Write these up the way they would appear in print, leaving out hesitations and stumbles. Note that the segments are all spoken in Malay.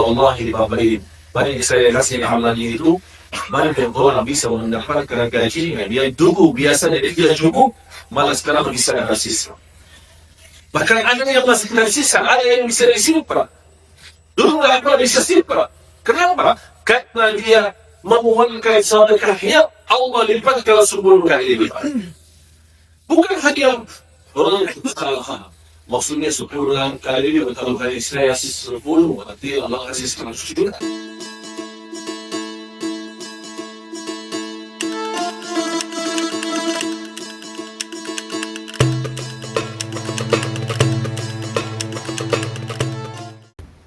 wallahi Bani Israel kasih Allah itu banyak orang bisa mendapatkan gajinya. Dia dulu biasanya dia cukup, malah sekarang bisa rasis. Bahkan ada yang masih tersisa, ada yang bisa disimpan. Dulu nggak pernah bisa simpan. Kenapa? Karena dia memohonkan sedekahnya, Allah lipatkan 10 kali lipat. Bukan hanya orang itu salah. Maksudnya 10 kali lipat. Kalau kali saya kasih 10, berarti Allah kasih 100 juta.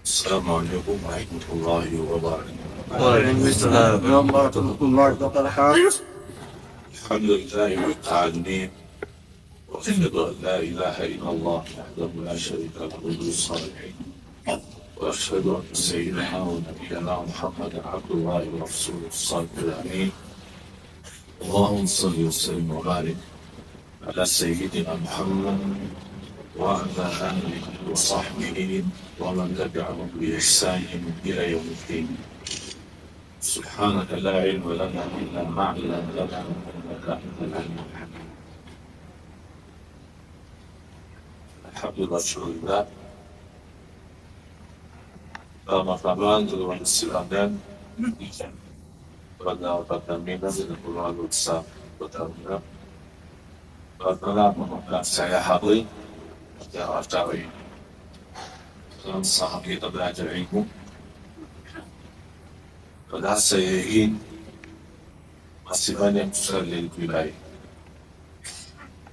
Assalamualaikum warahmatullahi wabarakatuh. Waalaikumsalam warahmatullahi wabarakatuh. Alhamdulillahi rabbil alamin. Wa ashhadu an la ilaha illallah wahdahu la syarika lahu was-salihin. Wa ashhadu anna sayyidina wa nabiyyana Muhammadan abdullahi wa rasuluhu as-sadiqul amin. Allahumma shalli wa sallim wa barik ala sayyidina Muhammad wa ala alihi wa sahbihi wa man tabi'ahum bi ihsanin ila yaumiddin. Subhanaka la ilma lana illa ma 'allamtana innaka antal alimul hakim. Alhamdulillah. Ramadan dengan silakan pada minat dan keluarga besar bertambah. Pada saya hadir di acara ini. Dalam sahabat kita belajar ilmu. Pada saya ingin masih banyak besar dari wilayah.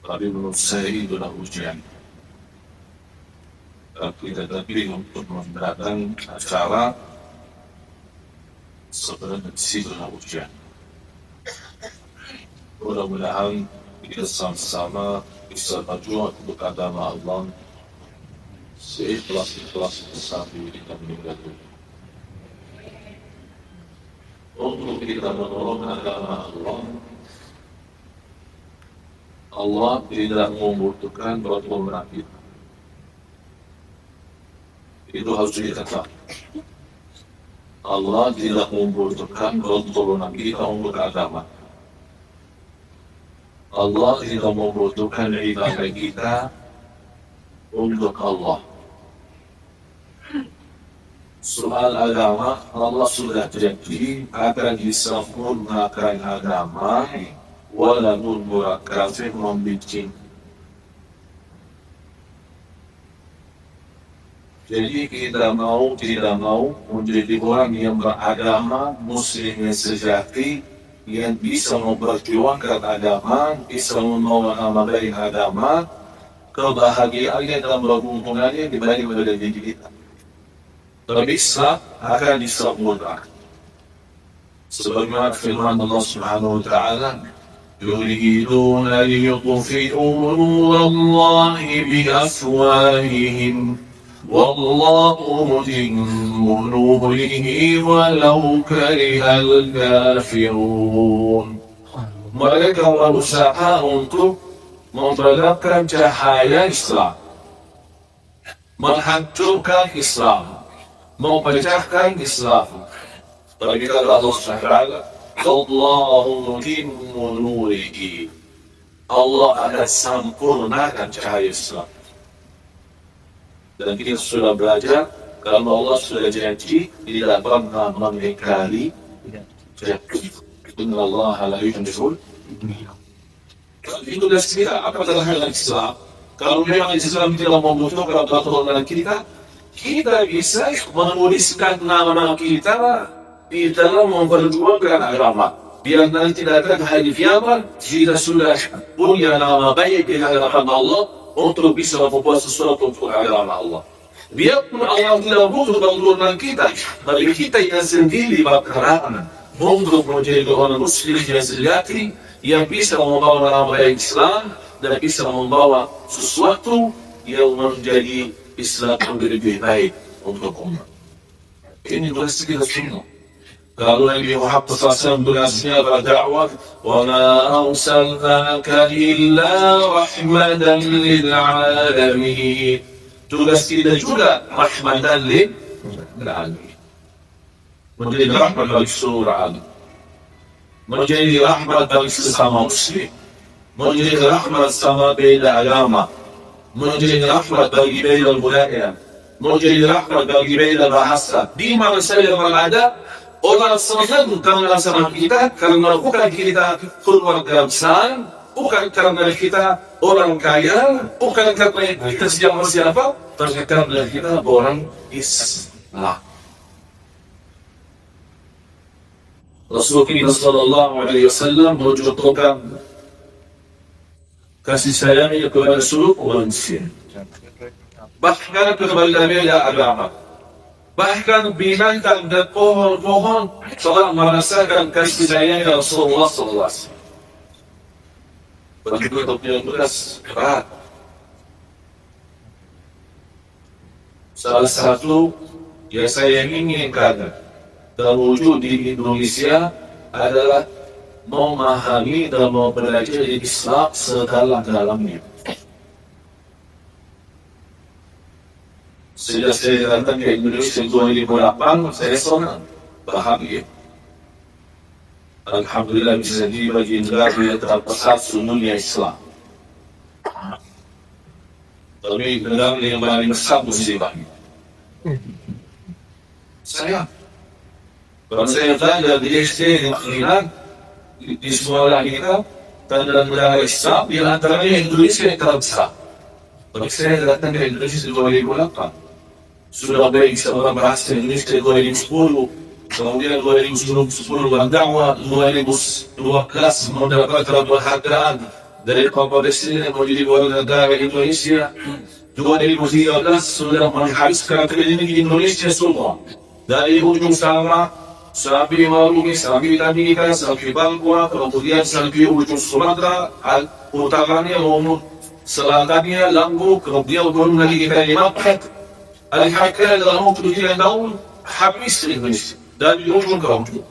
Tapi menurut saya itu adalah ujian. Kita terpilih untuk memberatkan acara sebenarnya di situ adalah ujian. Mudah-mudahan kita sama-sama bisa berjuang untuk agama Allah. Seikhlas-ikhlas sampai kita meninggal dunia. Untuk kita menolong agama Allah, Allah tidak membutuhkan pertolongan kita. Itu harus dikatakan. Allah tidak membutuhkan pertolongan kita untuk agama. Allah tidak membutuhkan ibadah kita untuk Allah. Soal agama, Allah sudah janji akan disempurnakan agama, walaupun buat kafir membikin. Jadi kita mau tidak mau menjadi orang yang beragama, muslim yang sejati, yang bisa memperjuangkan agama, bisa membawa nama baik agama, kebahagiaan dan berhubungannya dibanding pada diri kita. Tapi Islam akan disempurnakan. Sebagaimana firman Allah Subhanahu wa taala, yuriduna liyutfi'u nurallahi biafwahihim wallahu mutimmu nurihi walau karihal kafirun. Mereka berusaha untuk memperlihatkan cahaya Islam, menghancurkan Islam, memecahkan Islam. Tapi kata Allah SWT, Allahu mutimmu nurihi, Allah akan sempurnakan cahaya Islam. Dan kita sudah belajar, kalau Allah sudah janji, tidak pernah mengingkari janji. Inna Allah la yukhlifu al-mi'ad. Itu dah sekira apa terhadap Islam. Kalau memang Islam tidak membutuhkan pertolongan kita, kita bisa menuliskan nama-nama kita di dalam memperjuangkan agama. Biar nanti datang hari kiamat, kita sudah punya nama baik di hadapan Allah untuk bisa membuat sesuatu untuk agama Allah. Biarpun Allah tidak butuh pertolongan kita, tapi kita yang sendiri berperan untuk menjadi orang muslim yang sejati, yang bisa membawa nama baik Islam dan bisa membawa sesuatu yang menjadi Islam yang lebih baik untuk umat. Ini tugas kita semua. Kalau Nabi Muhammad SAW tugasnya berdakwah, wa ma arsalnaka illa rahmatan lil alamin. Tugas kita juga rahmatan lil alamin. menjadi rahmat bagi seluruh alam, menjadi rahmat bagi sesama muslim, menjadi rahmat sama beda agama, menjadi rahmat bagi beda budaya, menjadi rahmat bagi beda bahasa. Di mana saja berada, orang senang karena sama kita, karena bukan kita keluarga besar, bukan karena kita orang kaya, bukan karena kita siapa, tapi karena kita orang Islam. Rasul kita sallallahu alaihi wasallam menunjukkan kasih sayangnya kepada seluruh manusia, bahkan kepada beda agama, bahkan binatang dan pohon-pohon telah merasakan kasih sayangnya Rasulullah sallallahu alaihi wasallam. Begitu punya tugas berat. Salah satu yang saya inginkan terwujud di Indonesia adalah memahami dan mempelajari Islam sedalam-dalamnya. Sejak saya datang ke Indonesia 2008, saya senang, bahagia. Alhamdulillah bisa jadi bagi negara yang terbesar dunia Islam. Tapi negara yang paling besar musibah. Saya, kalau saya belajar di SD di Iran, di sekolah kita, tanda negara Islam di antaranya Indonesia yang terbesar. Tapi saya datang ke Indonesia 2008, sudah baik seorang bahasa Indonesia 2010. Kemudian 2010 berdakwah, 2012 mendapatkan penghargaan dari Presiden menjadi warga negara Indonesia. 2013 sudah menghabiskan keliling di Indonesia semua, dari ujung sama sampai Maluku, sampai Tamiika, sampai Papua, kemudian sampai ujung Sumatera, utaranya maupun selatannya Lombok, kemudian belum lagi kita di Makkah. Al-Hakka dalam 7 tahun habis di Indonesia. dari ujung ke ujung.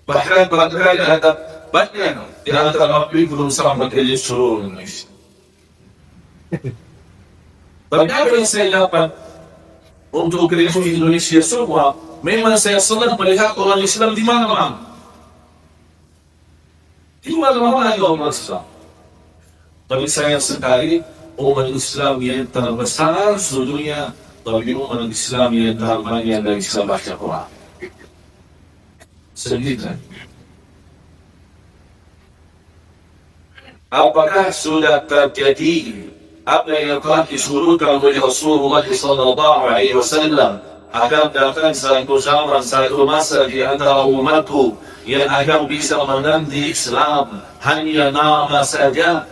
Bahkan pelanggaran ada banyak di antara api belum selamat dari seluruh Indonesia. Tapi apa yang saya dapat untuk melindungi Indonesia semua, memang saya senang melihat orang Islam di mana-mana. Di mana-mana ada orang Islam. Tapi sayang sekali umat Islam yang terbesar seluruhnya, tapi umat Islam yang terbanyak dari Islam baca Quran. Sedih. Apakah sudah terjadi apa yang telah disuruhkan oleh Rasulullah SAW akan datang satu zaman, satu masa di antara umatku yang akan bisa menanti Islam hanya nama saja?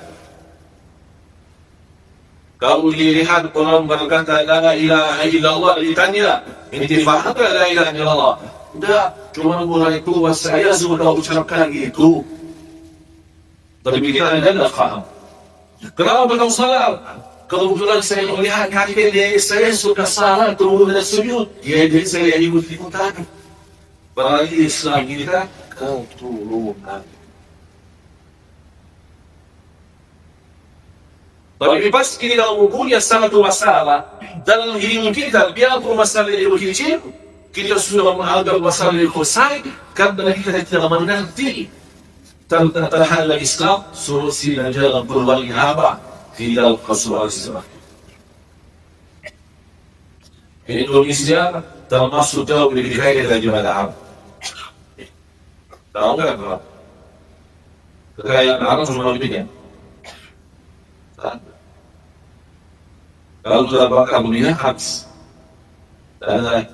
Kalau dilihat orang berkata la ilaha illallah, ditanya ini faham tak la ilaha illallah? Tidak, cuma mulai keluar saya sudah ucapkan itu. Tapi kita tidak faham. Kenapa kau salah? Kebetulan saya melihat kaki dia, saya sudah salah turun dari sujud. Jadi saya ikut-ikutan. Berarti Islam kita keturunan. Tapi pasti kalau punya satu masalah dalam hidup kita, biarpun masalah itu kecil, kita sudah menganggap masalah itu besar karena kita tidak mengerti tentang Islam, solusi dan jalan perubahan apa di dalam Rasulullah SAW. Indonesia termasuk jauh lebih kaya dari Arab. Tahu nggak kenapa? Kekayaan Arab cuma lebihnya. Kalau sudah bakar dunia habis. Dan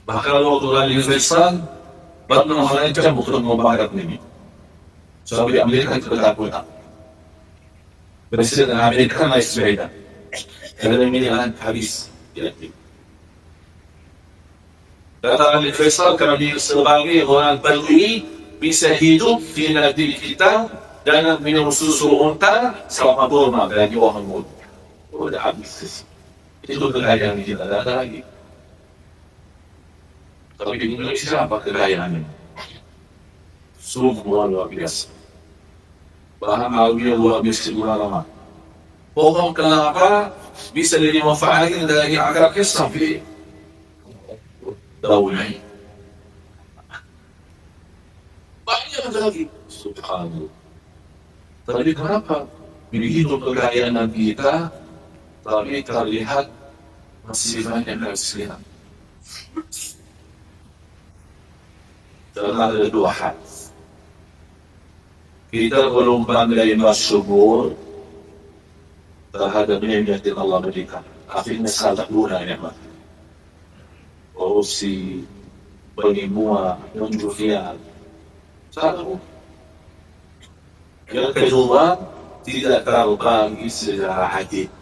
bahkan waktu lagi Faisal pernah mengancam untuk membakar ini. Sampai Amerika itu ketakutan. Presiden Amerika naik sepeda. Karena ini habis. Kata Ali Faisal, karena dia sebagai orang Badui bisa hidup di negeri kita dan minum susu unta selama Burma dan di Wahangud. Udah habis. Itu kekayaan kita, tidak ada lagi. Tapi di Indonesia apa kekayaannya? Semua luar biasa. Bahan alamiah luar biasa di mana-mana. Pohon kenapa bisa dimanfaatkan dari akar sampai daunnya. Banyak lagi. Subhanallah. Tapi kenapa begitu kekayaan kita, tapi terlihat masih banyak kesalahan? Karena ada dua hal. Kita belum pandai bersyukur terhadap nikmat yang Allah berikan. Akhirnya salah guna nikmat. Korupsi, penipuan, penjualan, salah guna. Yang kedua, tidak terbagi secara adil.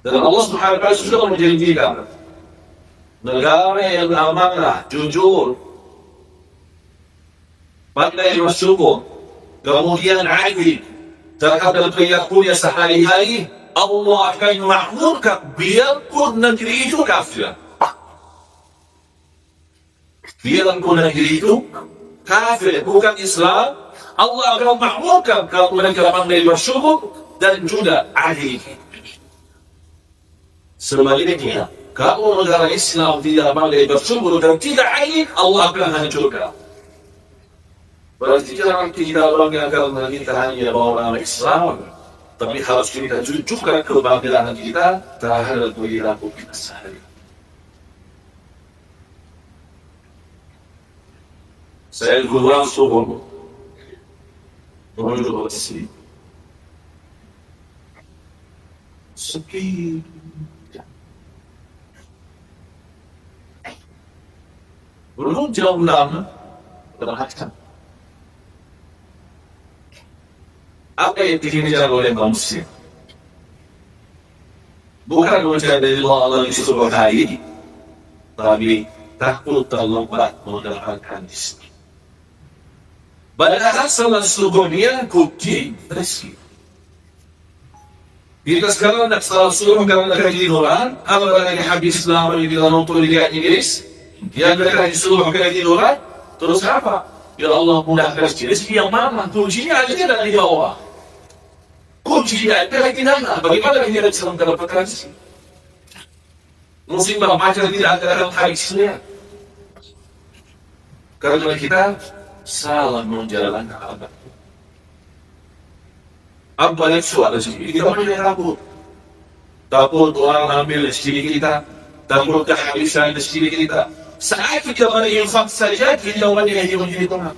Dan Allah Subhanahu wa Ta'ala sudah menjanjikan negara yang amanah, jujur, pandai bersyukur, kemudian adil terhadap perilakunya sehari-hari, Allah akan makmurkan biarpun negeri itu kafir. Biarpun negeri itu kafir, bukan Islam, Allah akan makmurkan kalau mereka pandai bersyukur dan juga adil. Sebaliknya, kalau negara Islam tidak pandai bersyukur dan tidak adil, Allah akan hancurkan. Berarti jangan kita banggakan kita hanya bawa nama Islam, tapi harus kita tunjukkan kebanggaan kita terhadap perilaku kita sehari. Saya keluar subuh menuju ke sini. Sepi. Belum jam 6, perhatikan. Apa yang dikejar oleh manusia? Bukan mencari Allah yang sebagai, tapi takut terlambat mendapatkan rezeki. Padahal sesungguhnya kunci rezeki. Kita sekarang nak selalu karena ketiduran, apalagi habis lama di dalam untuk Liga Inggris. Yang mereka disuruh ke tiduran, terus apa? Ya Allah mudahkan rezeki yang mana? Kuncinya ada di bawah. Kuncinya ada di mana? Bagaimana kita bisa mendapatkan rezeki? Musibah macam tidak ada dalam hadis ini. Karena kita salah menjalankan apa? Apa yang suara rezeki? Kita boleh takut. Takut orang ambil rezeki kita, takut kehabisan rezeki kita. Saat kita berinfak saja, kita orang yang menjadi Tuhan.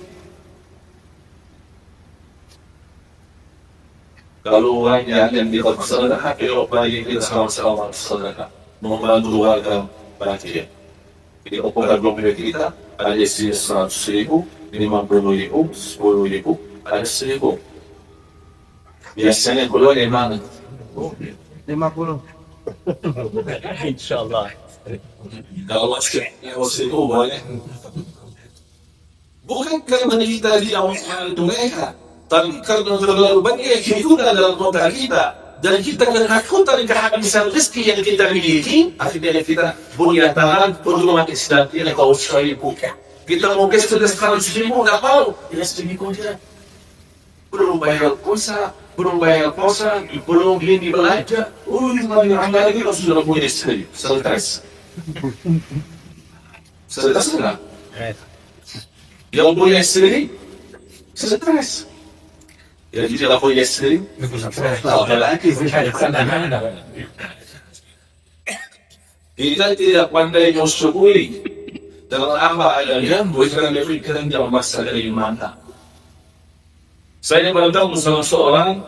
Kalau orang yang bersedekah, kita kita sama-sama bersedekah, membantu warga bahagia. Jadi program kita ada 100.000, 50.000, 10.000, ada 1.000. Biasanya keluar dari mana? 50. Insyaallah. Kalau masih itu boleh. Bukan karena kita tidak mengenal mereka, tapi karena terlalu banyak kehidupan dalam kota kita dan kita ketakutan kehabisan rezeki yang kita miliki, akhirnya kita punya tangan untuk mati sedang tidak kau sekali buka. Kita mungkin sudah 100.000 nggak mau, ya sedikit saja. Belum bayar kosa, belum bayar kosa, belum ini belanja. Ini lagi kalau sudah punya istri, stres. Stres enggak? Yang punya istri, stres. Yang tidak punya istri, apa lagi? Kita tidak pandai mensyukuri dalam apa adanya, bukan berpikiran dalam masalah dari mana. Saya bertemu sama seorang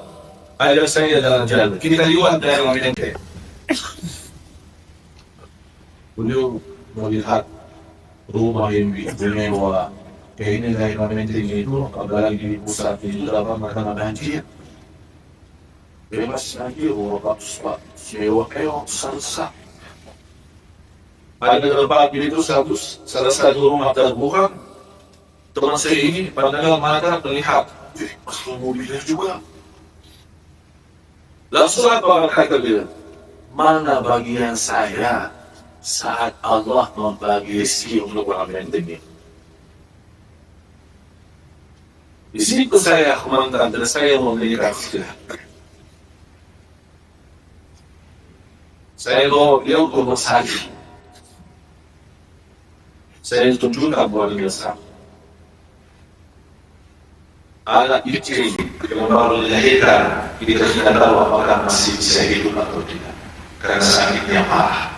ayah saya dalam jalan. Kita lihat dari orang yang beliau melihat rumah yang disewa. Ini dari orang yang itu, apalagi di pusat di dalam makanan banjir. Bebas banjir, orang pak sewa keong salsa. Ada tempat itu salah satu rumah terbuka. Teman saya ini pandangan mata melihat. Masuk mobilnya juga. Langsung apa kata dia? Mana bagian saya saat Allah membagi rezeki untuk orang yang demi? Di situ saya komentar dan saya memberikan istilah. Saya bawa beliau ke rumah sakit. Saya tunjukkan bahwa dia sakit. Anak itu yang baru dilahirkan, kita tidak tahu apakah masih bisa hidup atau tidak, karena sakitnya parah.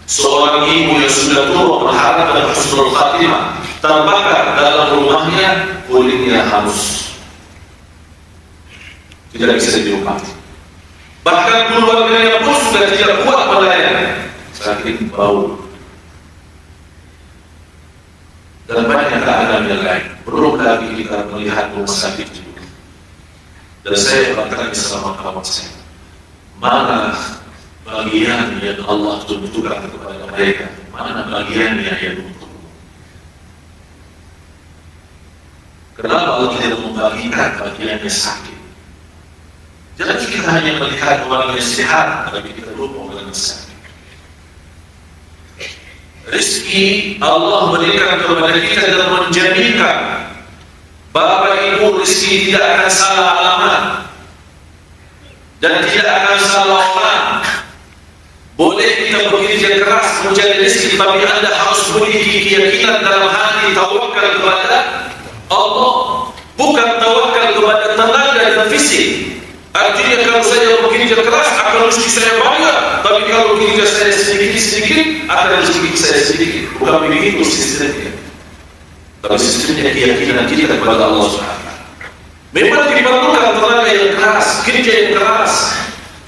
Seorang ibu yang sudah tua mengharapkan husnul khatimah, terbakar dalam rumahnya, kulitnya hangus, tidak bisa diobati. Bahkan keluarganya pun sudah tidak kuat melayani, sakit bau. Dan banyak keadaan yang lain. Belum lagi kita melihat rumah sakit juga. Dan saya berkata bersama kawan saya, mana bagian yang Allah tunjukkan kepada mereka, mana bagian yang untuk. Kenapa Allah tidak membagikan bagian yang sakit? Jadi kita hanya melihat orang yang sehat, tapi kita lupa orang yang sakit. Rizki Allah berikan kepada kita dan menjaminkan. Bapak Ibu, rizki tidak akan salah alamat dan tidak akan salah orang. Boleh kita bekerja keras mencari rizki, tapi Anda harus memiliki keyakinan dalam hati, tawakal kepada Allah, bukan tawakal kepada tenaga dan fisik. Artinya kalau saya bekerja keras akan rezeki saya banyak, tapi kalau bekerja saya sedikit akan rezeki saya sedikit. Bukan begitu sistemnya. Tapi sistemnya keyakinan kita kepada Allah Subhanahu. Memang diperlukan tenaga yang keras, kerja yang keras.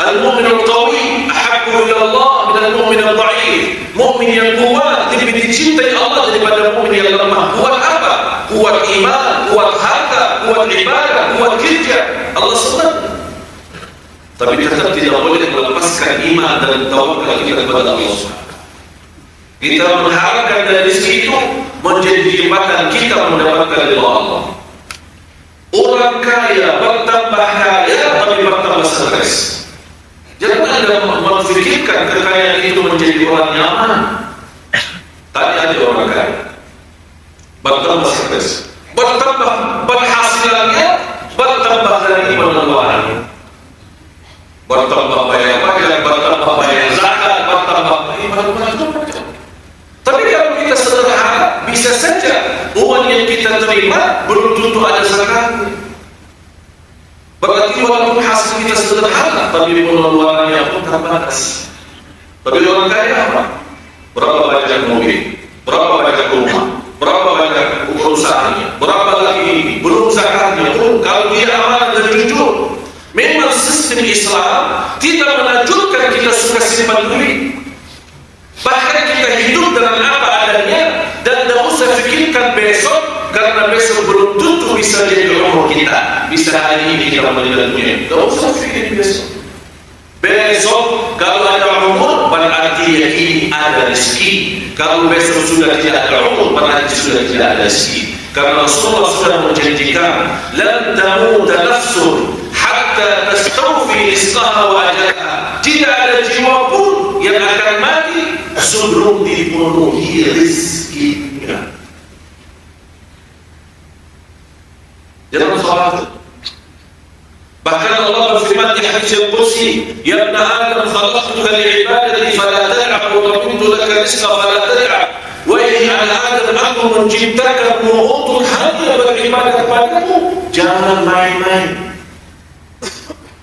Al-mu'min al-qawi ahabbu ila Allah min al-mu'min al-dha'if. Mu'min yang kuat lebih dicintai Allah daripada mu'min yang lemah. Kuat apa? Kuat iman, kuat harta, kuat ibadah, kuat kerja. Allah senang. Tapi tetap tidak boleh melepaskan iman dan tawakal kita kepada Allah SWT. Kita mengharapkan dari rezeki itu menjadi jembatan kita mendapatkan ridha Allah. Orang kaya bertambah kaya tapi bertambah stres. Jangan Anda memfikirkan kekayaan itu menjadi orang nyaman. Tadi ada orang kaya bertambah stres, bertambah penghasilannya, bertambah dari pengeluarannya. Bertambah bayar pajak, bertambah bayar zakat, bertambah macam-macam. Tapi kalau kita sederhana, bisa saja uang yang kita terima belum tentu ada zakatnya. Berarti walaupun hasil kita sederhana, tapi pengeluarannya pun terbatas. Tapi orang kaya apa? Berapa banyak mobil, berapa banyak rumah, berapa banyak perusahaannya, berapa lagi ini, belum zakatnya pun. Kalau dia amanah dan jujur, memang sistem Islam tidak menanjurkan kita suka simpan duit. Bahkan kita hidup dengan apa adanya dan tidak usah fikirkan besok, karena besok belum tentu bisa jadi umur kita. Bisa hari ini kita meninggal dunia, tidak usah fikir besok. Besok kalau ada umur berarti ini ada rezeki. Kalau besok sudah tidak ada umur berarti sudah tidak ada rezeki. Karena Rasulullah sudah menjanjikan, lan tamuta nafsun hatta tastawfi rizqaha wa ajalaha. Tidak ada jiwa pun yang akan mati sebelum dipenuhi rizkinya. Jangan khawatir. Bahkan Allah berfirman di hadis yang qudsi, ya ibn Adam khalaqtuka li'ibadati fala tal'ab wa qultu laka rizqa fala tal'ab. Wahai anak Adam, aku menciptakanmu untuk hanya beribadah kepadamu, jangan main-main.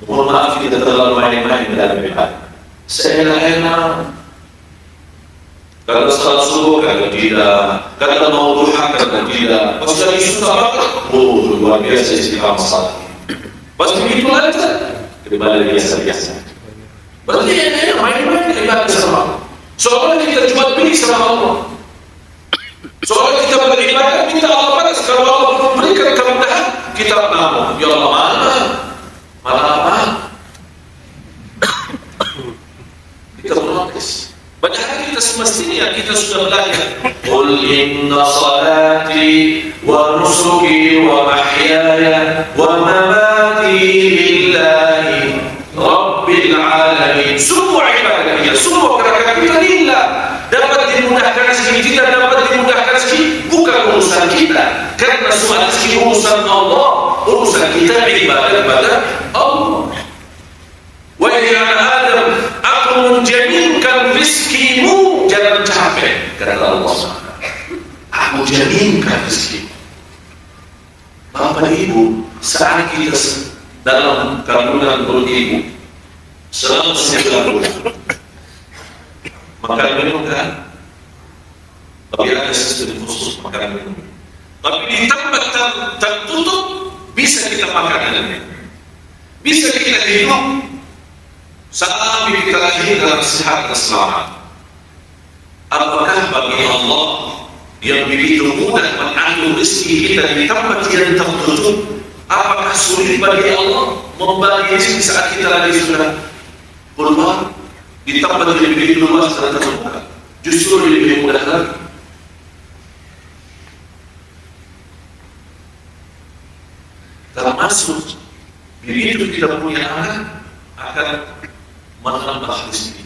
Mohon maaf kita terlalu main-main dalam ibadah. Seenak-enak. Kalau salat subuh kagak tidak, kalau mau duha kagak tidak. Pas lagi susah banget, luar biasa istiqamah salat. Pas begitu aja, kembali biasa-biasa. Berarti ini main-main ibadah sama. Soalnya kita cuma pilih sama Allah. Soalnya kita beribadah minta Allah balas. Kalau Allah belum berikan kemudahan, kita namun ya Allah mana apa? Kita protes. Padahal kita semestinya kita sudah belajar. Qul inna salati wa nusuki wa mahyaya wa mamati lillahi rabbil alamin. Semua ibadah kita, semua gerakan kita lillah. Dapat dimudahkan rezeki kita, dapat dimudahkan rezeki bukan urusan kita, karena semua rezeki urusan Allah. Urusan kita ibadah kepada Allah. Wahai anak Adam, aku jaminkan rezeki. Bapak dan Ibu, saat kita dalam kandungan perut ibu selama 9 bulan makan minum kan, tapi ada sistem khusus makan minum. Tapi di tempat tertutup bisa kita makan, bisa kita hidup sampai kita lahir dalam sehat dan selamat. Apakah bagi Allah yang begitu mudah mengatur rezeki kita di tempat yang tertutup, apakah sulit bagi Allah membagi rezeki saat kita lagi sudah keluar di tempat yang begitu luas dan terbuka? Justru lebih mudah lagi. Termasuk begitu kita punya anak akan menambah rezeki.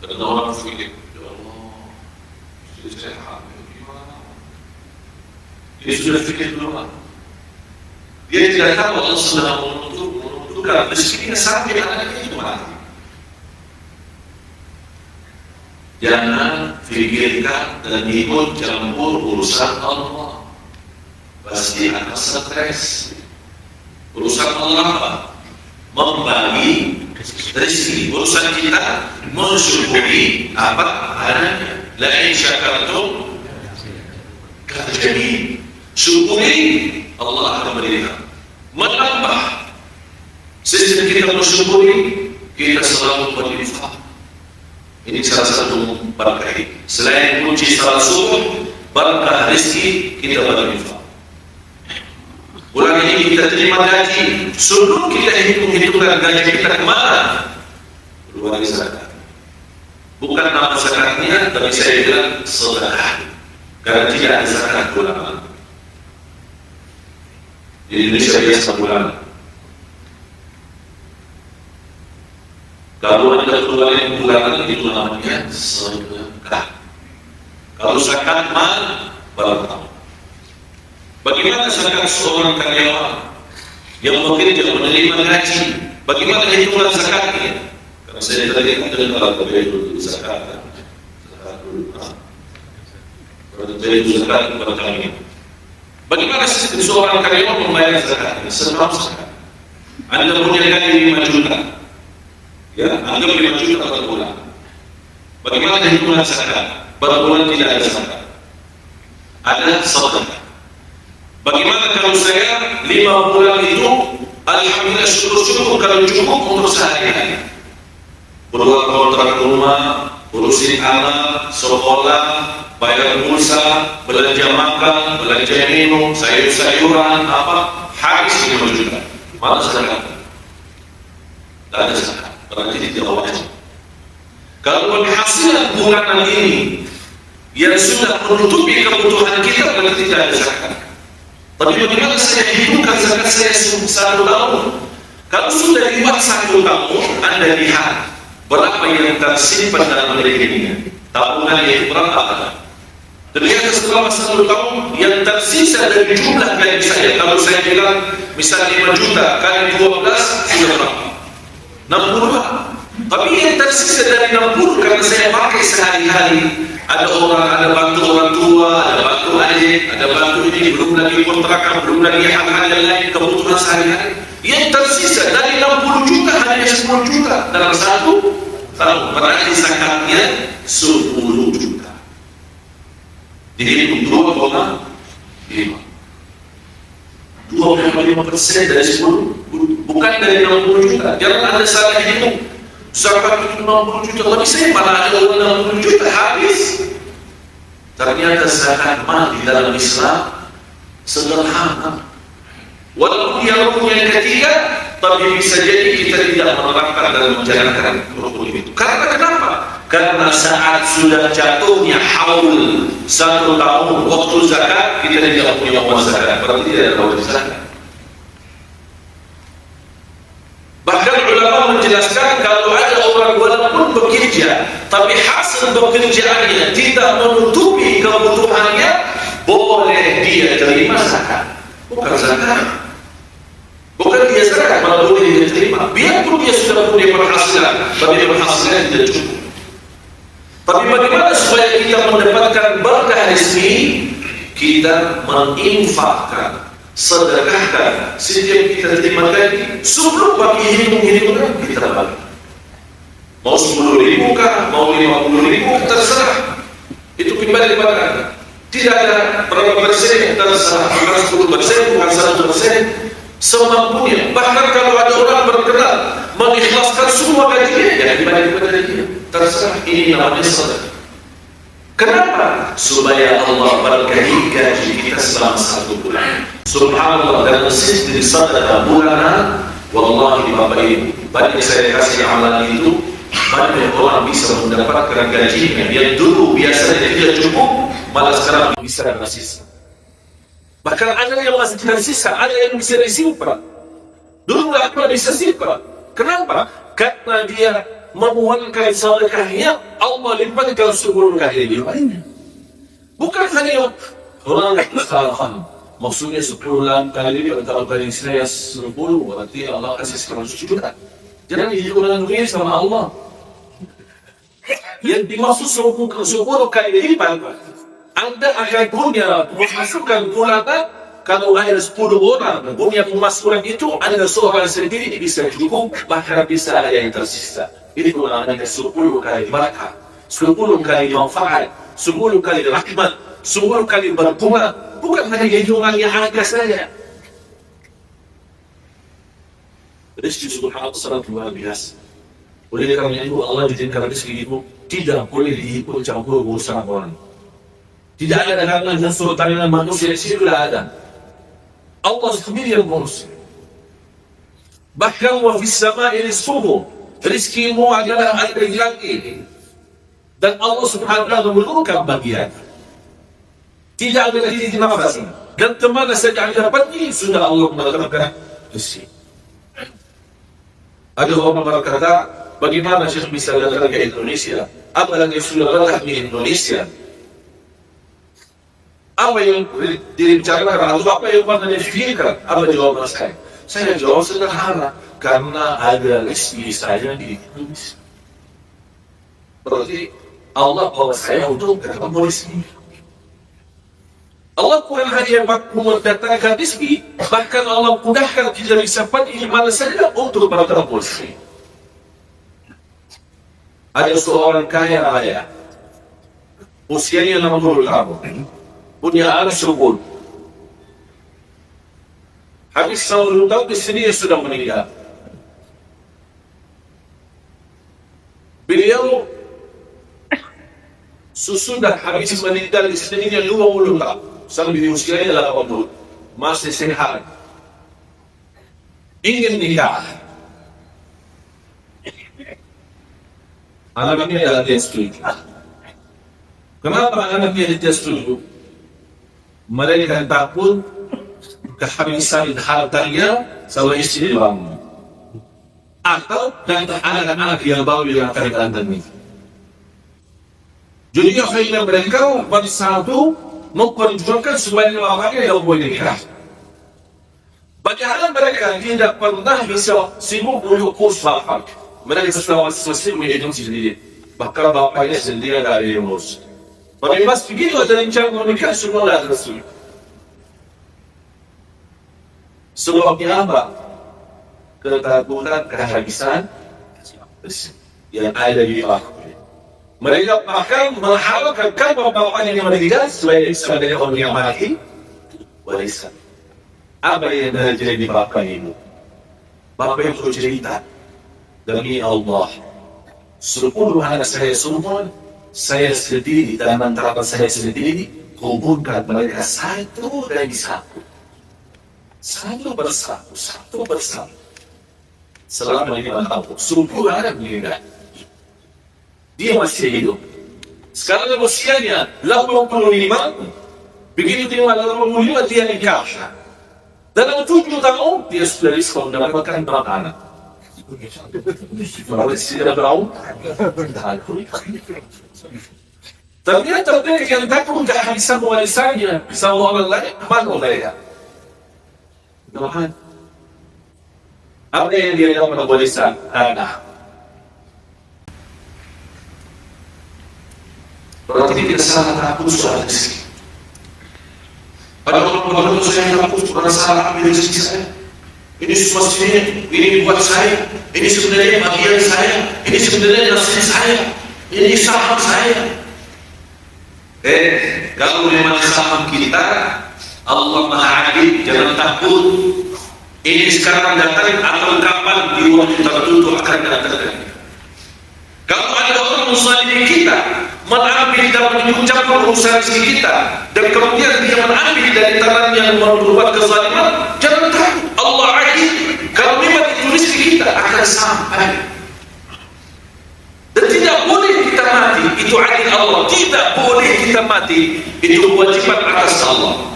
Dan orang berpikir, ya Allah, istri saya hamil, gimana? Dia sudah pikir dulu. Dia tidak tahu Allah sedang menentukan rezekinya sampai anaknya itu mati. Jangan pikirkan dan ikut campur urusan Allah. Pasti akan stres. Urusan Allah apa? Membagi rezeki. Urusan kita mensyukuri apa adanya. La in syakartum katajamin. Syukuri, Allah akan memberikan. Menambah. Sejak kita bersyukuri, kita selalu berinfak. Ini salah satu berkah. Selain kunci salat subuh, berkah rezeki kita berinfak. Bulan ini kita terima gaji, sebelum kita hitung-hitungkan gaji kita kemana? Keluar zakat. Bukan nama zakatnya, tapi saya bilang sedekah. Karena tidak ada zakat bulanan. Di Indonesia biasa bulanan. Kalau ada keluaran bulanan itu namanya sedekah. Kalau zakat mal baru tahu. Bagaimana zakat seorang karyawan yang bekerja menerima gaji? Bagaimana hitungan zakatnya? Karena saya tadi katakan kalau berbeda zakat, zakat berkali. Bagaimana seorang karyawan membayar zakatnya? Sebab zakat. Anda punya gaji 5 juta, ya, anggap 5 juta per bulan. Bagaimana hitungan zakat? Per bulan tidak ada zakat. Ada sedekah. Bagaimana kalau saya 5 bulan itu alhamdulillah syukur-syukur kalau cukup untuk sehari-hari. Keluar kontrak rumah, urusin anak, sekolah, bayar pulsa, belanja makan, belanja minum, sayur-sayuran, apa, habis 5 juta. Mana zakat? Tidak ada zakat, berarti tidak wajib. Kalau penghasilan bulanan ini yang sudah menutupi kebutuhan kita, berarti tidak ada zakat. Tapi bagaimana saya hidupkan zakat saya 1 tahun? Kalau sudah lewat 1 tahun, Anda lihat berapa yang tersimpan dalam rekeningnya. Tabungan itu berapa? Ternyata setelah 1 tahun yang tersisa dari jumlah gaji saya, kalau saya bilang misalnya 5 juta kali 12 sudah berapa? 60. Tapi yang tersisa dari 60 karena saya pakai sehari-hari. Ada orang, ada bantu orang tua, ada bantu adik, ada bantu ini, belum lagi kontrakan, belum lagi hal-hal yang lain, kebutuhan sehari-hari. Yang tersisa dari 60 juta hanya 10 juta dalam 1 tahun. Berarti zakatnya 10 juta. Dihitung 2,5. 2,5% dari 10, bukan dari 60 juta. Jangan Anda salah hitung. Zakat itu 60 juta, tapi saya malah ada uang 60 juta habis. Ternyata zakat mal di dalam Islam sederhana. Walaupun yang rukun yang ketiga, tapi bisa jadi kita tidak menerapkan dalam menjalankan rukun itu. Karena kenapa? Karena saat sudah jatuhnya haul 1 tahun waktu zakat, kita tidak punya uang zakat, berarti tidak ada wajib zakat. Bahkan ulama menjelaskan kalau ada orang walaupun bekerja, tapi hasil pekerjaannya tidak menutupi kebutuhannya, boleh dia terima zakat. Bukan zakat. Bukan dia zakat, malah boleh dia terima. Biarpun dia sudah punya penghasilan, tapi penghasilan tidak cukup. Tapi bagaimana supaya kita mendapatkan berkah rezeki? Kita menginfakkan, sedekahkan setiap kita terima gaji sebelum bagi hitung-hitungan kita bagi. Mau 10.000 kah, mau 50.000, terserah. Itu kembali kepada Anda. Tidak ada berapa persen, terserah. Bukan 10%, bukan 100%, semampunya. Bahkan kalau ada orang berkenan mengikhlaskan semua gajinya, ya kembali kepada dia. Terserah, ini namanya sedekah. Kenapa? Supaya Allah berkahi gaji kita selama 1 bulan. Subhanallah, dalam sistem sedekah bulanan, wallahi Bapak Ibu, banyak saya kasih amalan itu, banyak orang bisa mendapatkan gajinya yang dulu biasanya tidak cukup, malah sekarang bisa bersisa. Bahkan ada yang masih tidak sisa, ada yang bisa disimpan. Dulu nggak pernah bisa simpan. Kenapa? Karena dia memuankan sedekahnya, Allah limpahkan 10 kali lipat. Bukan hanya orang salah, maksudnya 10 kali lipat. Kalau kali saya 10, berarti Allah kasih 100 juta. Jangan dihitung dunia sama Allah. Yang dimaksud 10 kali lipat, Anda akan punya pemasukan bulanan. Kalau ada 10 orang punya pemasukan itu, ada seorang sendiri bisa cukup, bahkan bisa ada yang tersisa. Ini namanya 10 kali barakah, 10 kali manfaat, 10 kali rahmat, 10 kali berguna. Bukan hanya hitungan yang angka saja. Rezeki subhanallah sangat luar biasa. Oleh karena itu Allah izinkan rezeki itu tidak boleh diikut campur urusan orang. Tidak ada dalam unsur tangan manusia, tidak ada. Allah sendiri yang mengurus. Bahkan wa fis sama'i rizquhum, rizkimu adalah ada di langit. Dan Allah subhanahu wa ta'ala menurunkan bagian. Tidak ada lagi di nafas. Dan kemana saja Anda pergi, sudah Allah menurunkan rezeki. Ada orang berkata, bagaimana Syekh bisa datang ke Indonesia? Apalagi sudah datang di Indonesia. Apa yang direncanakan atau apa yang pernah difikirkan? Apa jawaban saya? Saya jawab sederhana, karena ada rezeki saya di Indonesia. Berarti Allah bawa saya untuk ketemu rezeki. Allah bukan hanya mendatangkan rezeki, bahkan Allah mudahkan kita bisa pergi mana saja untuk bertemu rezeki. Ada seorang kaya raya, usianya 60 tahun. Punya anak 10. Habis 10 tahun istrinya sudah meninggal. Beliau sesudah habis meninggal istrinya 20 tahun, sampai usianya 80, masih sehat, ingin nikah. Anaknya tidak setuju. Kenapa anaknya tidak setuju? Mereka takut kehabisan hartanya sama istri bang, atau dan anak-anak yang baru yang akan ditandani. Jadi akhirnya mereka bersatu memperjuangkan supaya bapaknya yang boleh nikah. Bagaimana mereka tidak pernah bisa sibuk untuk kurs bapak. Mereka selesai menghidup sendiri. Bahkan bapaknya sendiri ada yang ngurus. Tapi mas begitu ada rencana menikah semua tidak restu. Sebabnya apa? Ketakutan kehabisan yang ada di bawah. Mereka bahkan mengharapkan bapaknya yang meninggal supaya sebagai orang yang mati warisan. Apa yang terjadi di bapak itu? Bapak yang bercerita, demi Allah, 10 anak saya semua, saya sendiri dan antara saya sendiri hubungkan mereka satu demi satu, satu bersatu. Selama 5 tahun, 10 anak meninggal. Dia masih hidup. Sekarang usianya 85. Begitu dia 85 dia nikah. Dalam 7 tahun dia sudah bisa mendapatkan berapa anak? Kalau tidak tahu, ternyata mereka yang takut kehabisan warisannya sama orang lain, mana mereka? Tuhan, apa yang dia dapat warisan? Anak. tidak salah takut soal rezeki. Ada orang saya takut karena salah ambil rezeki saya. Ini semestinya, ini buat saya, ini sebenarnya bagian saya, ini sebenarnya nasib saya, ini saham saya. Kalau memang saham kita, Allah Maha Adil, jangan takut. Ini sekarang datang atau kapan di waktu tertentu akan datang. Kalau ada orang menzalimi kita, mengambil dan mengucapkan urusan rezeki kita, dan kemudian dia mengambil dari tangan yang berbuat kezaliman, jangan takut. Allah adil. Kalau memang itu rezeki kita akan sampai. Dan tidak boleh kita mati. Itu adil Allah. Tidak boleh kita mati. Itu kewajiban atas Allah.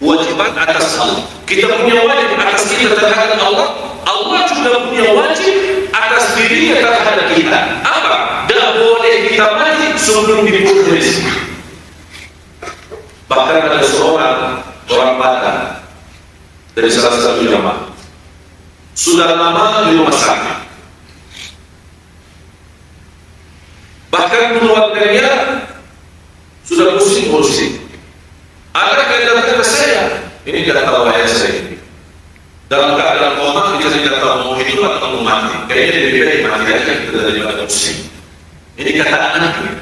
Kewajiban atas Allah. Kita punya wajib atas kita terhadap Allah. Allah juga punya wajib atas dirinya terhadap kita. Apa? Tidak boleh kita mati sebelum dibunuh rezeki. Bahkan ada seorang orang Batak dari salah satu jamaah sudah lama di rumah sakit. Bahkan keluarganya sudah pusing-pusing. Ada yang datang ke saya, ini tidak tahu ayah saya ini. Dalam keadaan koma, kita tidak tahu mau hidup atau mau mati. Kayaknya lebih baik mati aja kita daripada pusing. Ini kata anaknya.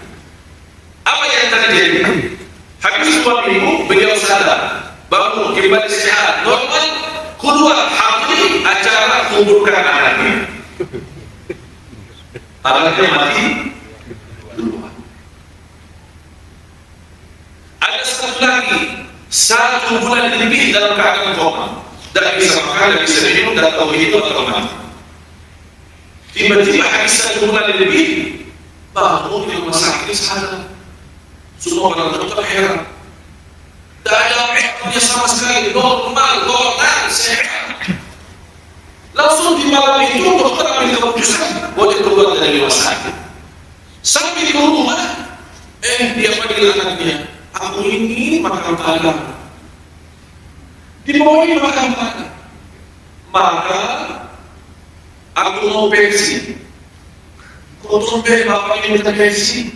Apa yang terjadi? Habis 2 minggu, beliau sadar. Bangun, kembali sehat, normal. Kedua, hari acara kuburkan anaknya. Anaknya mati duluan. Ada satu lagi, 1 bulan lebih dalam keadaan koma. Tidak bisa makan, tidak bisa minum, tidak tahu hidup atau mati. Tiba-tiba habis 1 bulan lebih, bangun di rumah sakit sadar. Semua orang dokter heran. Tidak ada efeknya sama sekali, normal, sehat. Langsung di malam itu dokter ambil keputusan boleh keluar dari rumah sakit. Sampai di rumah, dia panggil anaknya. Aku ini makan padang. Dibawain makan padang. Maka aku mau pensi. Kau tumben bapak ini minta pensi.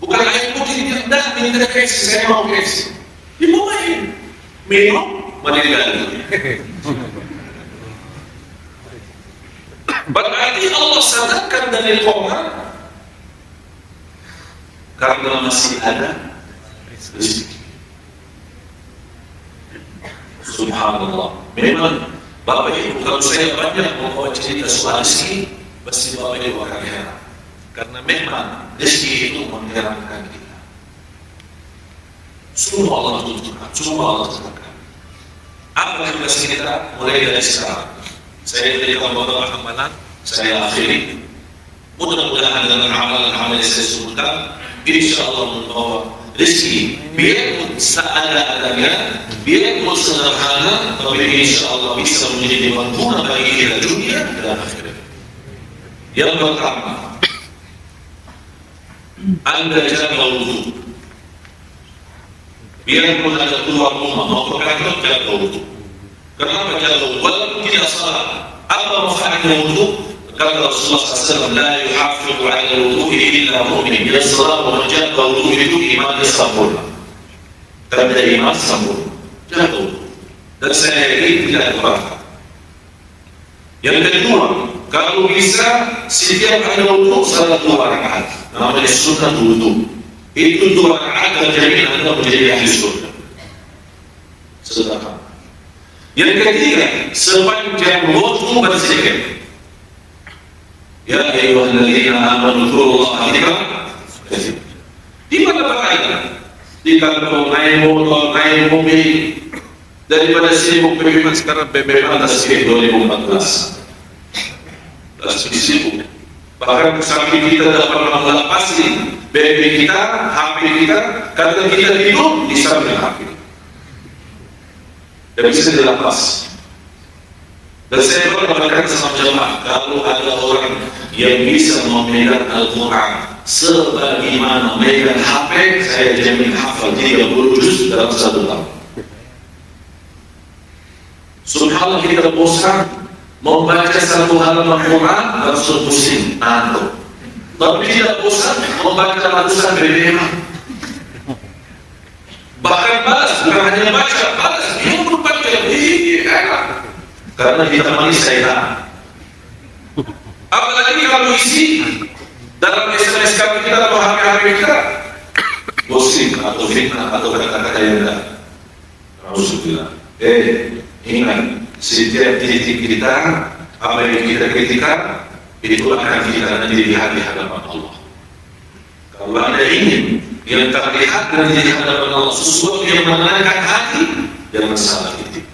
Bukan air putih, tidak minta pensi, saya mau pensi. Dibawain. Minum, meninggal. Berarti Allah sadarkan dari koma karena masih ada rezeki. Subhanallah. Memang Bapak Ibu, kalau saya banyak membawa cerita soal rezeki, pasti Bapak Ibu akan heran. Karena memang rezeki itu mengherankan kita. Semua Allah tunjukkan, semua Allah tunjukkan. Apa tugas kita mulai dari sekarang? Saya berikan beberapa amalan, saya akhiri. Mudah-mudahan dengan amalan-amalan yang saya sebutkan, insya Allah membawa rezeki. Biarpun seadanya, biarpun sederhana, tapi insya Allah bisa menjadi berguna bagi kita dunia dan akhirat. Yang pertama, Anda jaga wudhu. Biarpun ada keluar rumah mau ke kantor, jaga wudhu. Kenapa jaga wudhu? Walaupun tidak salah. Apa manfaatnya wudhu? Kata Rasulullah SAW, la yuhafidu ala wudhuhi illa mu'min. Yang selalu menjaga wudhu itu imannya sempurna. Karena iman sempurna. Jaga wudhu. Dan saya yakin tidak ada apa. Yang kedua, kalau bisa setiap ada wudhu salat 2 rakaat. Namanya sunnah wudhu. Itu 2 rakaat terjamin Anda menjadi ahli surga. Sedangkan yang ketiga, sepanjang waktu berzikir. Ya ayyuhalladzina amanu dzkurullaha dzikran katsiran. Di mana pakaian? Di kantor, naik motor, naik mobil. Daripada sibuk pemimpin sekarang PPM atas 2014. Lebih sibuk. Bahkan samping kita dapat melepasin BB kita, HP kita, karena kita hidup di samping HP. Dan bisa dilepas. Dan saya pernah mengatakan sama jemaah, kalau ada orang yang bisa memegang Al-Quran sebagaimana memegang HP, saya jamin hafal 30 juz dalam 1 tahun. Subhanallah, kita bosan membaca 1 halaman Quran langsung pusing, ngantuk. tapi tidak bosan membaca ratusan BBM. Bahkan balas, bukan hanya baca, balas, dia pun baca, karena ditemani syaitan. Apalagi kalau isi dalam SMS kita atau HP kita gosip atau fitnah atau kata-kata yang tidak. Alhamdulillah. Ingat, setiap titik kita, apa yang kita kritikan, itu akan kita nanti dilihat di hadapan Allah. Kalau Anda ingin yang terlihat dan di hadapan Allah sesuatu yang menenangkan hati, jangan salah titik.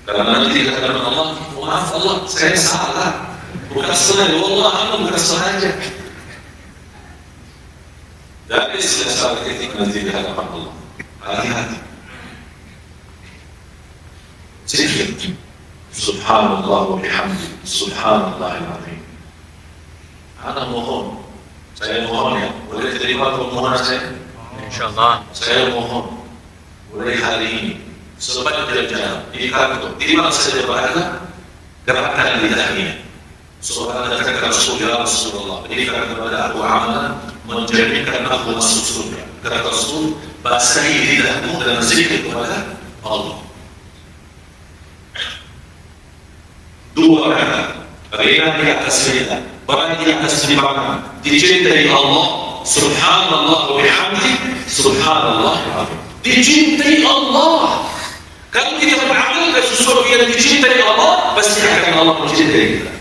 Karena nanti di hadapan Allah, maaf Allah, saya salah. Bukan sengaja, Allah alam bukan sengaja. Dari salah titik nanti di hadapan Allah. Hati-hati. Zikir. Subhanallah wa bihamdi. Subhanallahil azim. Ana mohon, saya mohon ya, boleh terima permohonan saya? Insyaallah. Saya mohon, mulai hari ini, sebanyak jalan di kantor, di mana saja berada, gerakan lidahnya. Seorang katakan Rasulullah, berikan kepada aku amalan, menjaminkan aku masuk surga. Kata Rasul, basahi lidahmu dan zikir kepada Allah. Dua kata, ringan di atas lidah, berat di atas timbangan, dicintai Allah, subhanallah wa bihamdi, subhanallah. Dicintai Allah. Kalau kita beramal sesuatu yang dicintai Allah, pasti akan Allah mencintai kita.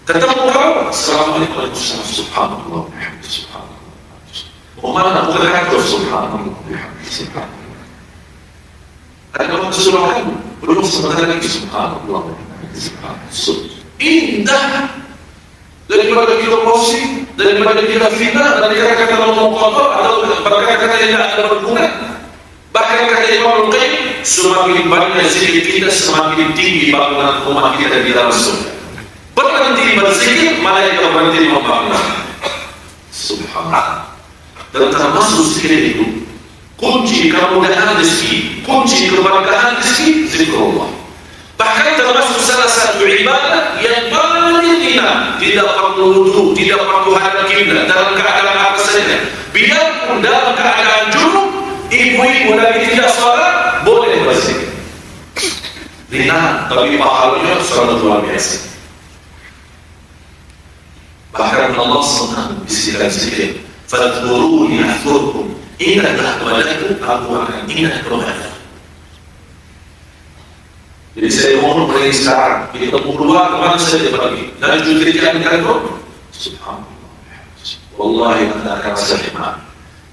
Ketemu kawan, assalamualaikum warahmatullahi wabarakatuh, subhanallah wa bihamdi, subhanallah. Umar bukan kantor, subhanallah wa bihamdi, subhanallah. Ada orang suruh kamu, belum sebentar lagi, subhanallah wa bihamdi, subhanallah. Indah daripada kita posting, daripada kita fitnah, dan kata-kata ngomong kotor atau kata-kata yang tidak ada berguna. Bahkan kata Imam Al-Qayyim, semakin banyak zikir kita, semakin tinggi bangunan rumah kita di dalam surga. Berhenti berzikir, malaikat berhenti membangun. Subhanallah. Dan termasuk zikir itu, kunci kemudahan rezeki, kunci keberkahan rezeki, zikrullah. Bahkan termasuk salah satu ibadah yang paling hina, tidak perlu wudu, tidak perlu hadap kiblat, dalam keadaan apa saja. Biarpun dalam keadaan junub, ibu-ibu lagi tidak sholat, boleh berzikir. Hina, tapi pahalanya sangat luar biasa. Bahkan Allah senang bisikan zikir. Fadhkuruni azkurkum. Ingatlah kepadaku, aku akan ingat kepadamu. Jadi saya mohon mulai sekarang kita keluar kemana saja pergi dan juga kerjaan kantor. Subhanallah. Wallahi anda akan rasa nikmat.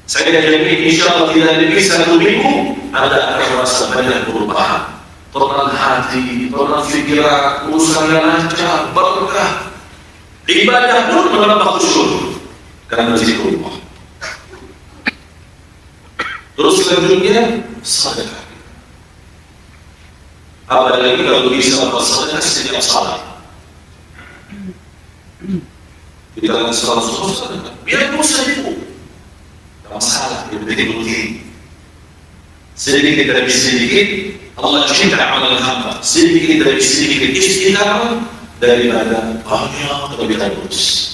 Saya jamin insyaallah tidak lebih 1 minggu anda akan merasa banyak perubahan. Tenang hati, tenang pikiran, urusan yang lancar, berkah. Ibadah pun menambah khusyuk karena zikrullah. Terus selanjutnya sedekah. Apalagi kalau bisa bersedekah setiap salat. Kita akan selalu sedekah. Biar dosa itu. Tak masalah. Yang penting begini. Sedikit demi sedikit Allah cinta amal hamba. Sedikit demi sedikit istiqamah daripada banyak kelebihan terus.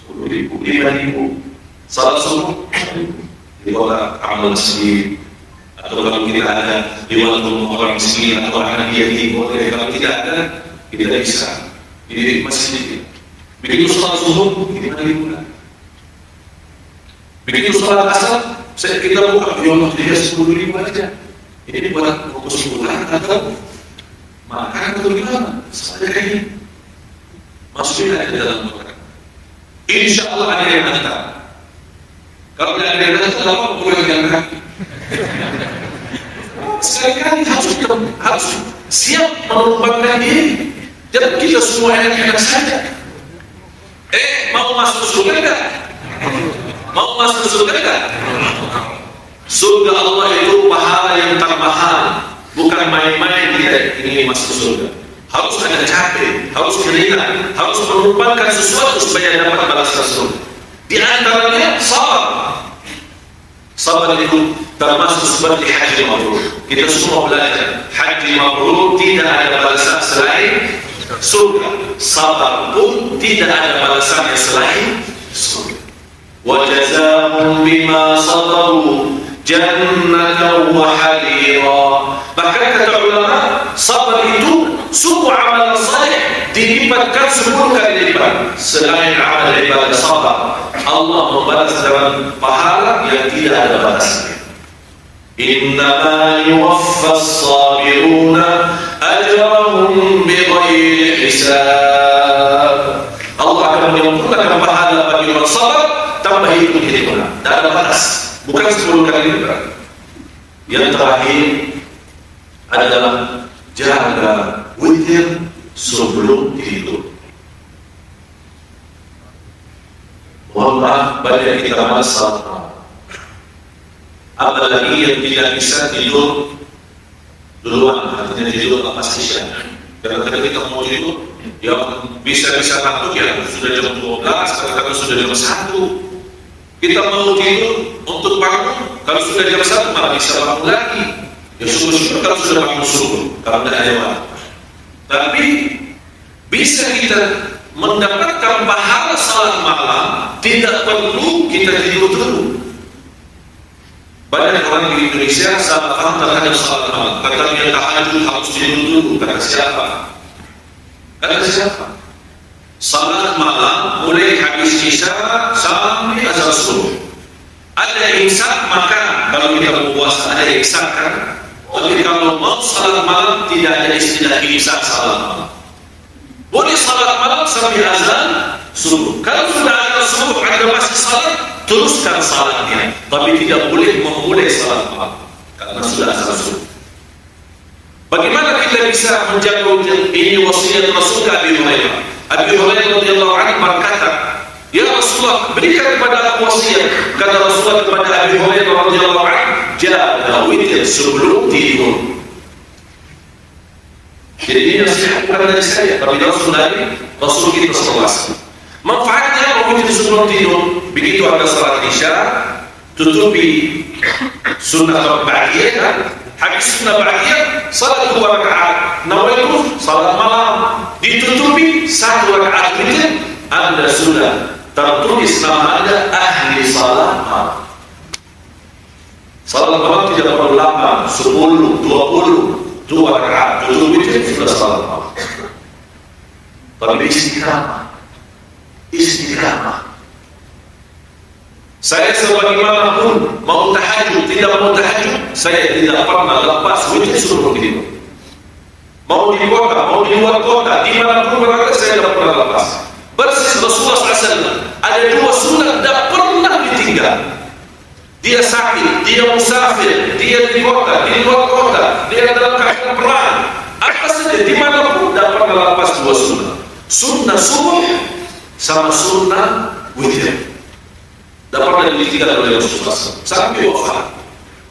10.000, 5.000, salah satu di bawah amal masjid, atau kalau kita ada di waktu orang miskin atau anak yatim, boleh. Kalau tidak ada, kita bisa. Ini masih sedikit. Begitu sholat zuhur, ini 5.000 lah. Begitu sholat asar, kita buka, ya Allah, dia 10.000 aja. Ini buat fokus bulan atau makan atau gimana? Sedekah ini masuklah ke dalam Quran. Insya Allah ada yang hantar. Kalau tidak ada yang hantar, apa pulang yang kaki? Sekali-kali harus siap menumpangkan diri. Jangan kita semua enak-enak saja. Mau masuk surga enggak? Mau masuk surga enggak? Surga Allah itu pahala yang termahal. Bukan main-main kita ingin masuk surga. Harus ada capek, harus keringat, harus melupakan sesuatu supaya dapat balasan surga. Di antaranya sabar. Sabar itu termasuk seperti haji mabrur. Kita semua belajar haji mabrur tidak ada balasan selain surga. Sabar pun tidak ada balasannya selain surga. Wa jazaahum bima sabaru jannatan wa harira. Bahkan kata ulama, sabar itu suku amal saleh dilipatkan 10 kali lipat selain amal ibadah sabar. Allah membalas dengan pahala yang tidak ada batasnya. Innama yuwaffas sabiruna ajrahum bighairi hisab. Allah akan menyempurnakan pahala bagi orang sabar tanpa hitung-hitungan. Tidak ada batas. Bukan 10 kali lipat. Yang terakhir adalah jaga witir sebelum tidur. Mohon maaf, banyak kita masalah. Apalagi yang tidak bisa tidur duluan, artinya tidur lepas isya. Karena ketika kita mau tidur, yang bisa-bisa ngantuk ya sudah jam 12, kadang-kadang sudah jam 1. Kita mau tidur untuk bangun, kalau sudah jam 1 malah bisa bangun lagi. Ya syukur-syukur kalau sudah bangun subuh, kalau tidak ada waktu. Tapi bisa kita mendapatkan pahala salat malam, tidak perlu kita tidur dulu. Banyak orang di Indonesia salah paham terhadap salat malam. Katanya tahajud harus tidur dulu. Kata siapa? Kata siapa? Salat malam mulai habis isya sampai azan subuh. Ada imsak makan. Kalau kita mau puasa ada imsak kan? Tapi kalau mau salat malam tidak ada istilah imsak salat malam. Boleh salat malam sampai azan subuh. Kalau sudah azan subuh Anda masih salat, teruskan salatnya. Tapi tidak boleh memulai salat malam karena sudah azan subuh. Bagaimana kita bisa menjaga ini wasiat Rasul Abi Hurairah? Abi Hurairah radhiyallahu anhu berkata, "Ya Rasulullah, berikan kepada aku wasiat." Kata Rasulullah kepada Abi Hurairah radhiyallahu anhu, "Jaga witir sebelum tidur." Jadi ini nasihat bukan dari saya, tapi dari Rasul kita SAW. Manfaatnya witir sebelum tidur. Begitu Anda salat isya, tutupi sunnah ba'diyah kan? Habis sunnah ba'diyah, salat 2 rakaat. Nawaitu salat malam, ditutupi 1 rakaat witir. Anda sudah tertulis nama Anda ahli salat malam. Salat malam tidak perlu 8, 10, 20. 2 rakaat, tutup witir sudah salat malam. Tapi istiqamah. Saya sebagaimana mau tahajud, tidak mau tahajud, saya tidak pernah lepas witir sebelum tidur. Mau di kota, mau di luar kota, dimanapun berada saya tidak pernah lepas. Persis Rasulullah SAW ada 2 sunnah tidak pernah ditinggal. Dia sakit, dia musafir, dia di kota, di luar kota, dia dalam keadaan perang, apa saja dimanapun tidak pernah lepas 2 sunnah. Sunnah subuh sama sunnah witir. Tidak pernah ditinggal oleh Rasulullah sampai wafat.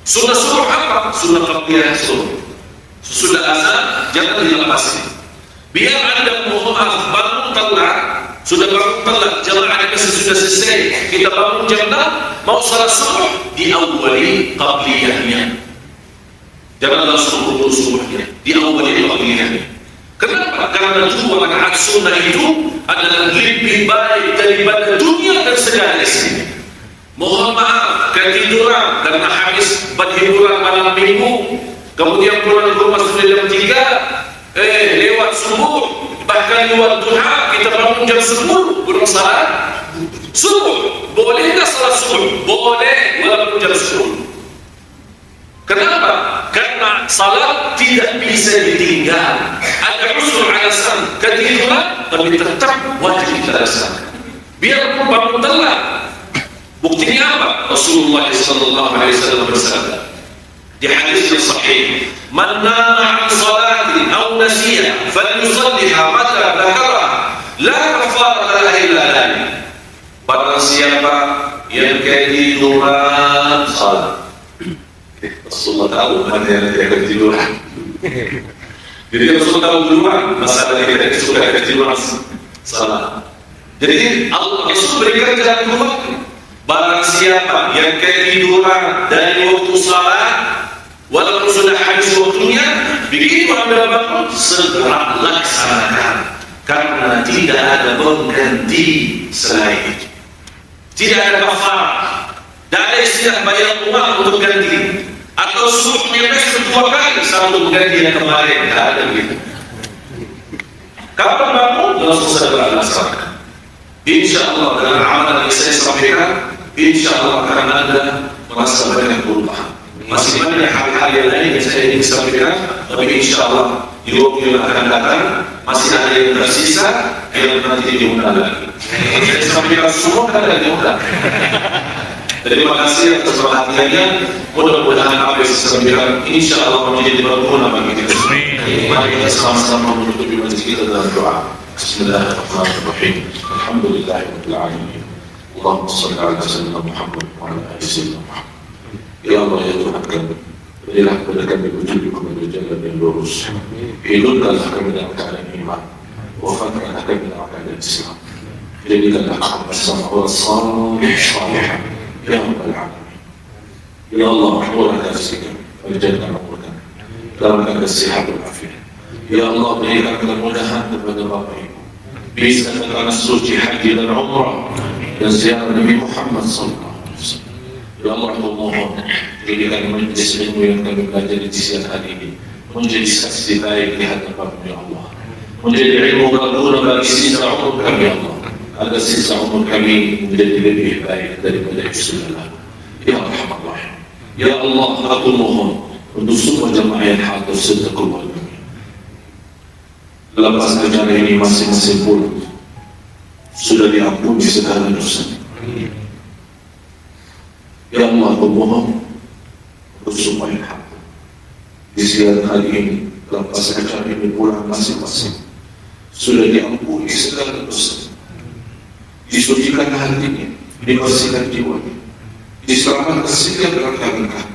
Sunnah subuh apa? Sunnah qabliyah subuh. Sudah azan jangan dilepaskan. Biar Anda mohon bangun telat, sudah bangun telat, jamaah sudah selesai, kita bangun jam 6, mau salat subuh diawali qabliyahnya. Jangan langsung urus subuhnya, diawali qabliyahnya. Kenapa? Karena 2 rakaat sunnah itu adalah lebih baik daripada dunia dan segala isinya. Mohon maaf, ketiduran karena habis berhiburan malam minggu, kemudian pulang ke rumah sudah jam 3, lewat subuh, bahkan lewat duha, kita bangun jam 10, belum salat subuh. Boleh tak salat subuh? Boleh, walaupun jam 10. Kenapa? Karena salat tidak bisa ditinggal. Ada usul alasan ketiduran, tapi tetap wajib kita laksanakan. Biarpun bangun telat. Buktinya apa? Rasulullah SAW bersabda di hadis yang sahih, "Man nama 'an salatin aw nasiya falyusalliha mata dzakara la kafarata lahu illa dzalik." Barang siapa yang ketiduran salat. Rasulullah tahu mana yang tidak ketiduran. Jadi Rasulullah tahu duluan masalah kita suka ketiduran salat. Jadi Allah Rasul berikan jalan keluar. Barang siapa yang ketiduran dari waktu salat, walaupun sudah habis waktunya, begitu Anda bangun, segera laksanakan. Karena tidak ada pengganti selain itu. Tidak ada kafarah. Tidak ada istilah bayar uang untuk ganti. Atau suruh menyebes dua kali untuk mengganti yang kemarin. Tidak ada begitu. Kapan bangun? Langsung segera laksanakan. Insya Allah dengan amalan yang saya sampaikan, insya Allah akan Anda merasa banyak perubahan. Masih banyak hal-hal yang lain yang saya ingin sampaikan, tapi insya Allah di waktu yang akan datang masih ada yang tersisa yang nanti diundang lagi. Saya sampaikan semua kan ada diundang. Terima kasih atas perhatiannya. Mudah-mudahan apa yang saya sampaikan insya Allah menjadi berguna bagi kita semua. Mari kita sama-sama menutupi majlis kita dalam doa. Bismillahirrahmanirrahim. Alhamdulillahirabbil alamin. Allahumma shalli ala sayyidina Muhammad wa ala ali sayyidina Muhammad. Ya Allah ya Tuhan kami, berilah kepada kami petunjuk kepada jalan yang lurus. Hidupkanlah kami dalam keadaan iman, wafatkanlah kami dalam keadaan Islam. Jadikanlah kami bersama orang salih. Ya Rabbal Alamin. Ya Allah, murahkan rezeki kami, panjangkan umur kami dalam keadaan sehat dan afiat. Ya Allah, berikan kemudahan kepada Bapak Ibu, bisa ke tanah suci haji dan umrah dan ziarah Nabi Muhammad sallallahu alaihi wasallam. Ya Allah, mohon jadikan majlis ilmu yang kami belajar di siang hari ini menjadi saksi baik di hadapan-Mu ya Allah. Menjadi ilmu berguna bagi sisa umur kami ya Allah. Agar sisa umur kami menjadi lebih baik daripada Islam. Ya Rahman. Ya Allah, aku mohon untuk semua jamaah yang hadir serta keluarga kami. Lepas acara ini masing-masing pulang sudah diampuni segala dosa. Ya Allah, aku mohon untuk semua yang hadir di siang hari ini, lepas acara ini pulang masing-masing sudah diampuni segala dosa, disucikan hatinya, dibersihkan jiwanya, diselamatkan setiap langkah-langkah.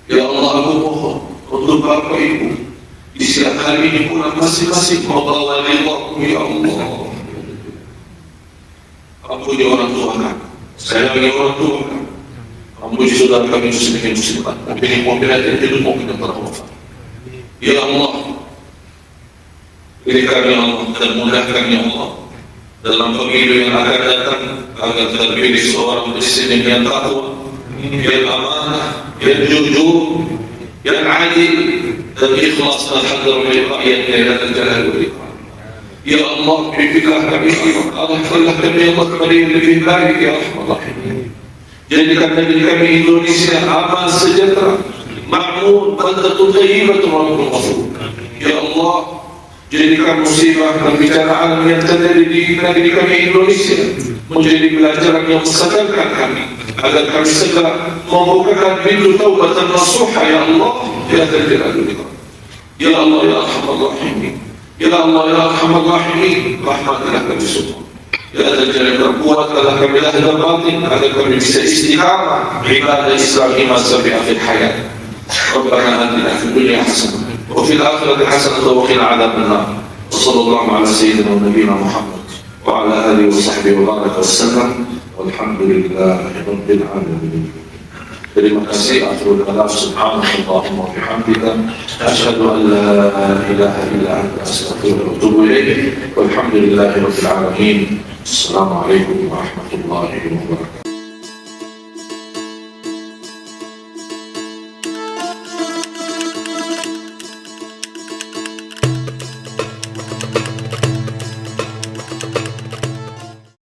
Ya Allah, aku mohon untuk Bapak Ibu di siang hari ini pulang masing-masing membawa ridha-Mu ya Allah. Ampuni orang tua kami, sayangi orang tua kami, ampuni saudara kami muslimin muslimat, ampuni mu'minat yang hidup, mu'minat yang wafat. Ya Allah, berikan ya Allah dan mudahkan ya Allah dalam pemilu yang akan datang agar terpilih seorang presiden yang takwa, yang amanah, yang jujur, yang adil dan ikhlas dan hadir oleh rakyatnya dan jalan beriman. Ya Allah, berikanlah kami Allah kami Allah kepada yang lebih baik ya Allah. Jadikan negeri kami Indonesia aman, sejahtera, makmur, baldatun thayyibatun wa rabbun ghafur. Ya Allah, jadikan musibah dan bencana alam yang terjadi di negeri kami Indonesia menjadi pelajaran yang mensadarkan kami agar kami segera membukakan pintu taubat dan nasuha ya Allah ya Dzal-Jalali. Ya Allah ya Arhamar Rahimin. Ya Allah ya Arhamar Rahimin, rahmatilah kami semua. Ya Dzal-Jalali, perkuatkanlah kami lahir dan batin agar kami bisa istiqamah ibadah Islam iman sampai akhir hayat. Rabbana atina fid dunya hasanah wa fil akhirati hasanah wa qina adzaban nar. Wassallallahu ala sayyidina wa nabiyina Muhammad wa ala alihi wa sahbihi wa baraka wasallam. Walhamdulillahi rabbil alamin. Terima kasih. Akhirul kalam, subhanallahumma wa bihamdika, asyhadu an la ilaha illa anta, astaghfiruka wa atubu ilaik. Walhamdulillahi rabbil alamin. Assalamualaikum warahmatullahi wabarakatuh.